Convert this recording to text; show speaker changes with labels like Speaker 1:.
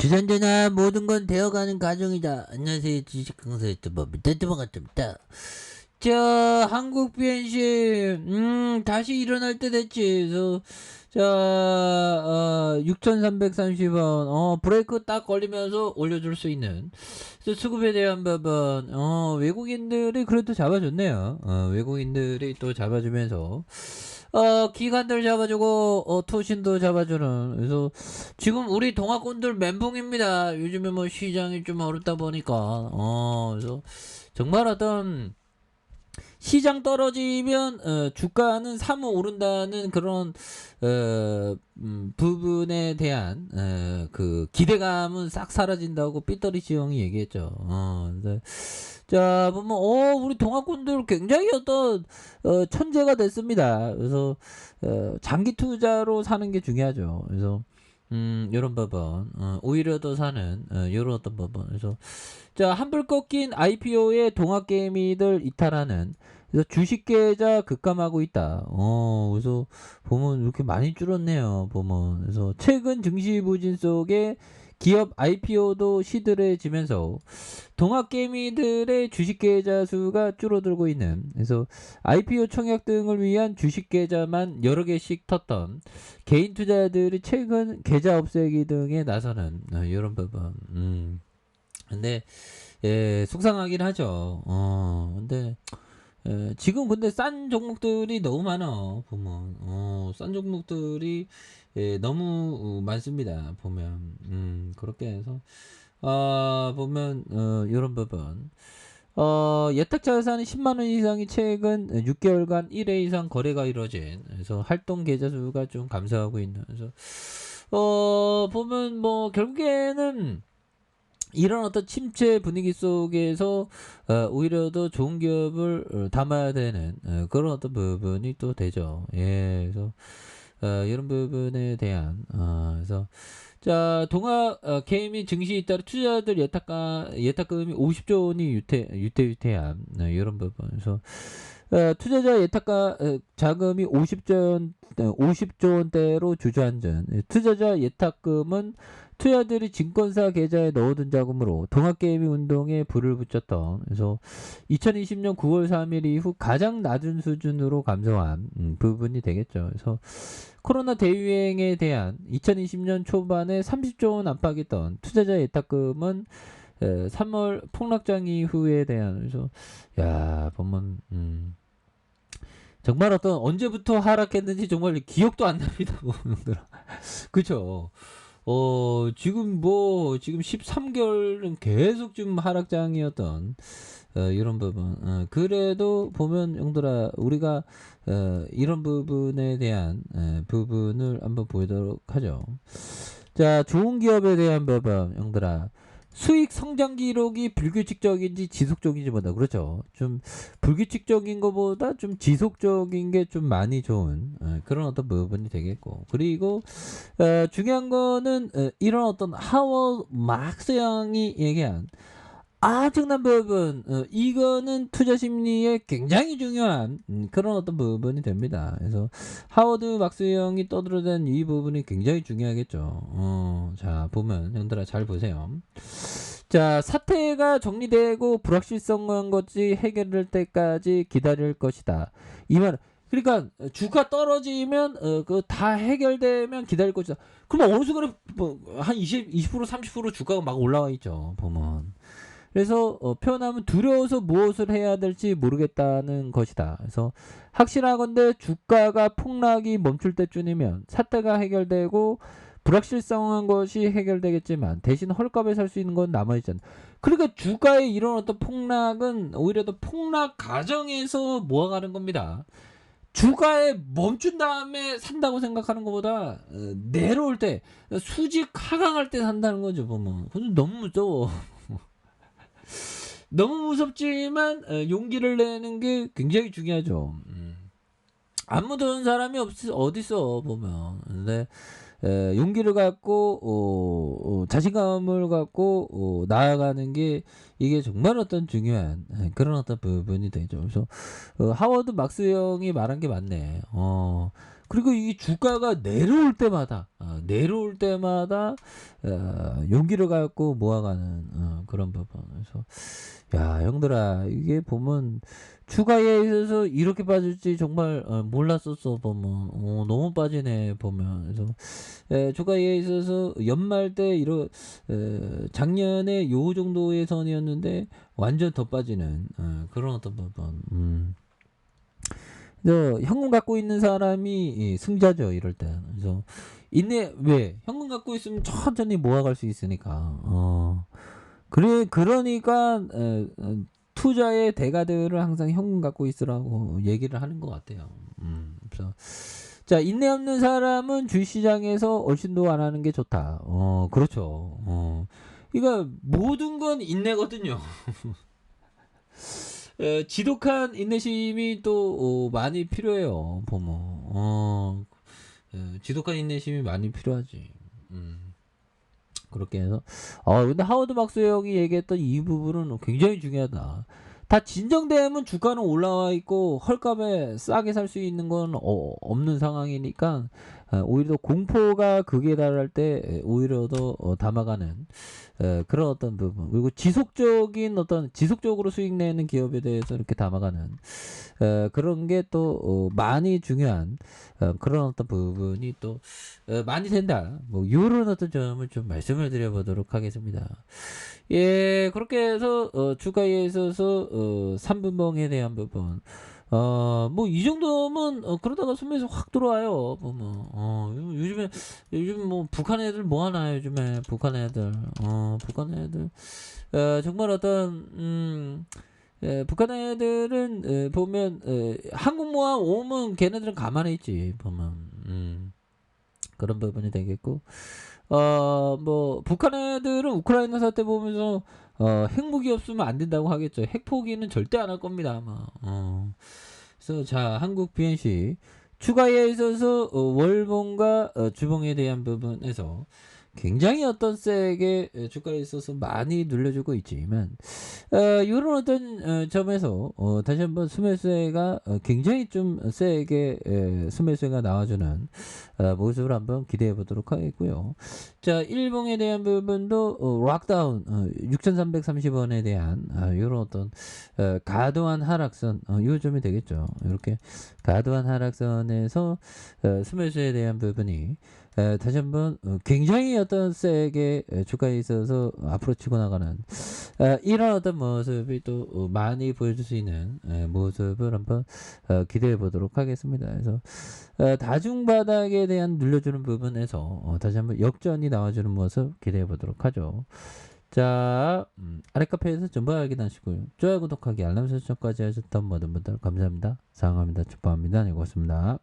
Speaker 1: 주산전화 모든 건 되어가는 과정이다. 안녕하세요. 주식 강사 유튜버입니다. 반갑습니다. 자, 한국 비엔시 다시 일어날 때 됐지. 그래서 자, 6,330원 브레이크 딱 걸리면서 올려줄 수 있는. 그래서 수급에 대한 부분 외국인들이 그래도 잡아줬네요. 외국인들이 또 잡아주면서 기관들 잡아주고 투신도 잡아주는. 그래서 지금 우리 동학군들 멘붕입니다. 요즘에 뭐 시장이 좀 어렵다 보니까 그래서 정말 어떤 시장 떨어지면 주가는 사무 오른다는 그런 부분에 대한 그 기대감은 싹 사라진다고 삐떠리 지영이 얘기했죠. 자 보면 우리 동학군들 굉장히 어떤 천재가 됐습니다. 그래서 장기 투자로 사는 게 중요하죠. 그래서 요런 부분 오히려 더 사는 요런 어떤 부분. 그래서 자 한불 꺾인 IPO의 동학개미들 이탈하는. 그래서 주식 계좌 급감하고 있다. 그래서 보면 이렇게 많이 줄었네요. 보면 그래서 최근 증시 부진 속에 기업 IPO도 시들해지면서 동학개미들의 주식 계좌 수가 줄어들고 있는. 그래서 IPO 청약 등을 위한 주식 계좌만 여러 개씩 텄던 개인 투자자들이 최근 계좌 없애기 등에 나서는 이런 부분. 근데 속상하긴 하죠. 근데 지금 근데 싼 종목들이 너무 많아. 보면 싼 종목들이 너무 많습니다. 보면 그렇게 해서 보면 요런 부분. 예탁자산이 10만원 이상이 최근 6개월간 1회 이상 거래가 이루어진. 그래서 활동 계좌 수가 좀 감소하고 있는. 그래서 보면 뭐 결국에는 이런 어떤 침체 분위기 속에서 오히려 더 좋은 기업을 담아야 되는 그런 어떤 부분이 또 되죠. 예, 그래서 이런 부분에 대한 그래서 자 동학 개미 증시에 따라 투자자들 예탁금이 50조 원이 유태한 이런 부분. 그래서 투자자 예탁가 자금이 50조 원대로 주저앉은. 투자자 예탁금은 투자들이 증권사 계좌에 넣어둔 자금으로 동학개미 운동에 불을 붙였던. 그래서 2020년 9월 3일 이후 가장 낮은 수준으로 감소한 부분이 되겠죠. 그래서 코로나 대유행에 대한 2020년 초반에 30조 원 안팎이던 투자자 예탁금은 3월 폭락장 이후에 대한. 그래서 야 보면 정말 어떤 언제부터 하락했는지 정말 기억도 안 납니다. 보면들아. 그쵸. 지금 13개월은 계속 좀 하락장이었던 이런 부분. 그래도 보면 형들아 우리가 이런 부분에 대한 부분을 한번 보도록 하죠. 자 좋은 기업에 대한 부분 형들아. 수익 성장 기록이 불규칙적인지 지속적인지 보다. 그렇죠. 좀 불규칙적인 것보다 좀 지속적인 게 좀 많이 좋은 그런 어떤 부분이 되겠고. 그리고 중요한 거는 이런 어떤 하워 막스 형이 얘기한 엄청난 부분. 이거는 투자 심리에 굉장히 중요한 그런 어떤 부분이 됩니다. 그래서 하워드 막스 형이 떠들어댄 이 부분이 굉장히 중요하겠죠. 자 보면 형들아 잘 보세요. 자 사태가 정리되고 불확실성한 것이 해결될 때까지 기다릴 것이다. 이 말. 그러니까 주가 떨어지면 그 다 해결되면 기다릴 것이다. 그럼 어느 순간에 한 20% 30% 주가가 막 올라와 있죠. 보면. 그래서 표현하면 두려워서 무엇을 해야 될지 모르겠다는 것이다. 그래서 확실하건대 주가가 폭락이 멈출 때쯤이면 사태가 해결되고 불확실성한 것이 해결되겠지만 대신 헐값에 살 수 있는 건 남아있지 않다. 그러니까 주가의 이런 어떤 폭락은 오히려 더 폭락 과정에서 모아가는 겁니다. 주가에 멈춘 다음에 산다고 생각하는 것보다 내려올 때 수직 하강할 때 산다는 거죠. 보면 너무 무서워. 너무 무섭지만 용기를 내는 게 굉장히 중요하죠. 안 무서운 사람이 어딨어 보면. 근데 용기를 갖고 자신감을 갖고 나아가는 게 이게 정말 어떤 중요한 그런 어떤 부분이 되죠. 그래서 하워드 막스 형이 말한 게 맞네. 그리고 이 주가가 내려올 때마다 용기를 갖고 모아가는 그런 부분. 그래서 야 형들아 이게 보면 주가에 있어서 이렇게 빠질지 정말 몰랐었어 보면 너무 빠지네 보면. 그래서 주가에 있어서 연말 때 작년에 요 정도의 선이었는데 완전 더 빠지는 그런 어떤 부분. 현금 갖고 있는 사람이 승자죠 이럴 때. 그래서 왜 현금 갖고 있으면 천천히 모아갈 수 있으니까. 그러니까 투자의 대가들을 항상 현금 갖고 있으라고 얘기를 하는 것 같아요. 그래서 자 인내 없는 사람은 주식시장에서 얼씬도 안 하는 게 좋다. 그렇죠. 이거 모든 건 인내거든요. 지독한 인내심이 또 많이 필요해요. 보면 지독한 인내심이 많이 필요하지. 그렇게 해서 근데 하워드 막스 형이 얘기했던 이 부분은 굉장히 중요하다. 다 진정되면 주가는 올라와 있고 헐값에 싸게 살 수 있는 건 없는 상황이니까 오히려 공포가 극에 달할 때 오히려 더 담아가는 그런 어떤 부분, 그리고 지속적으로 수익 내는 기업에 대해서 이렇게 담아가는 그런 게 또 많이 중요한 그런 어떤 부분이 또 많이 된다. 뭐 이런 어떤 점을 좀 말씀을 드려보도록 하겠습니다. 예, 그렇게 해서 주가에 있어서 3분봉에 대한 부분. 뭐 이 정도면 그러다가 숨에서 확 들어와요. 요즘 뭐 북한 애들 뭐 하나 요즘에 북한 애들 정말 어떤 북한 애들은 보면 한국모함 오면 걔네들은 가만히 있지 보면 그런 부분이 되겠고 뭐 북한 애들은 우크라이나 사태 보면서 핵무기 없으면 안 된다고 하겠죠. 핵 포기는 절대 안 할 겁니다 아마. 그래서 자 한국 BNC 추가에 있어서 월봉과 주봉에 대한 부분에서 굉장히 어떤 세게 주가에 있어서 많이 눌려주고 있지만 이런 어떤 점에서 다시 한번 수매수가 굉장히 좀 세게 수매수가 나와주는 모습을 한번 기대해 보도록 하겠고요. 자 일봉에 대한 부분도 락다운 6,330원에 대한 이런 어떤 과도한 하락선 요점이 되겠죠. 이렇게 과도한 하락선에서 수매수에 대한 부분이 다시 한번 굉장히 어떤 세게 주가에 있어서 앞으로 치고 나가는 이런 어떤 모습이 또 많이 보여줄 수 있는 모습을 한번 기대해 보도록 하겠습니다. 그래서 다중바닥에 대한 눌려주는 부분에서 다시 한번 역전이 나와주는 모습 기대해 보도록 하죠. 자 아래 카페에서 정보 확인하시고요. 좋아요 구독하기 알람 설정까지 하셨던 모든 분들 감사합니다. 사랑합니다. 축복합니다. 네, 고맙습니다.